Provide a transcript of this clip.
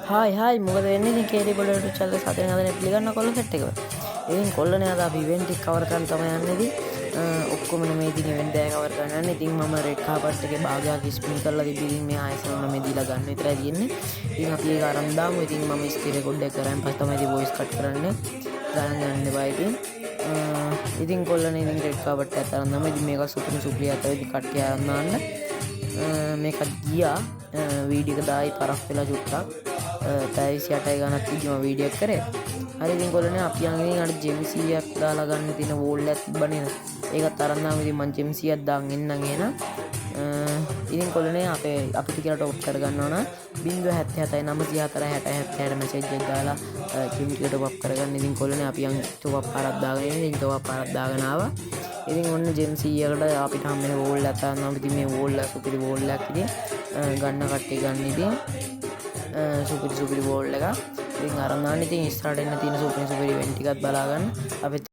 Hi මොකද වෙන්නේ ඉතින් කේරි පොළොවට චැනල් එක සතෙන් හදන පිළිගන්න කොල්ල සෙට් එක. ඉතින් කොල්ලනේ අද අපි ඉවෙන්ට් එක කවර් කරන්න තමයි යන්නේ ඉතින්. ඔක්කොම මේ ඉතින් ඉවෙන්ට් එක කවර් කරන්න යන්නේ. ඉතින් මම රෙඩ් කාපට් එකේ භාගයක් ස්පින් කරලා තිබ්බ ඉතින් මේ ආයෙත් මේ දීලා ගන්න විතරයි තියෙන්නේ. ඉතින් අපි ඒක අරන් දාමු. ඉතින් මම ස්ක්‍රීන් රෙකෝඩ් එක කරන් පස්සේ තමයි ඉතින් වොයිස් කට් කරන්නේ. ගණන් ගන්න එපා ඉතින්. ඉතින් කොල්ලනේ ඉතින් රෙඩ් කාපට් එකත් අරන් දාමු. ඉතින් මේක සුපිරි අතව ඉතින් කට්ටිය අරන් දාන්න. මේකත් ගියා වීඩියෝ එක දායි පරක් වෙලා චුට්ටක්. 28යි ගණක් තිබ්බම වීඩියෝ එක කරේ. හරි ඉතින් කොල්ලනේ අපි යන් ඉතින් අර ජෙම් 100ක් දාලා ගන්න තියෙන වෝල් එකක් තිබ්බනේ. ඒකත් අරන් දාමු. ඉතින් මං ජෙම් 100ක් දාන් එන්නම් එහෙනම්. ඉතින් කොල්ලනේ අපිට කියලා ටොප් කර ගන්නවා නම් 077 904 60 70 මැසේජ් එක දාලා ජෙම් ටික ටොප් කරගන්න. ඉතින් කොල්ලනේ අපි යන් ටොප් පාරක් දාගෙන ඉන්නේ. ඉතින් ටොප් පාරක් දාගෙන ආවා. ඉතින් ඔන්න ජෙම් 100කට අපිට හම් වෙන වෝල් එකක් දානවා. ඉතින් මේ වෝල් එක සුපිරි වෝල් එකක් ඉතින් ගන්න කට්ටිය ගන්න ඉතින් සුපිරි වෝල් එක. ඉතින් අරන් දාන්න. ඉතින් ඉස්සරහට එන්න තියෙන සුපිරි ඉවෙන්ට් ටිකත් බලා ගන්න. අපි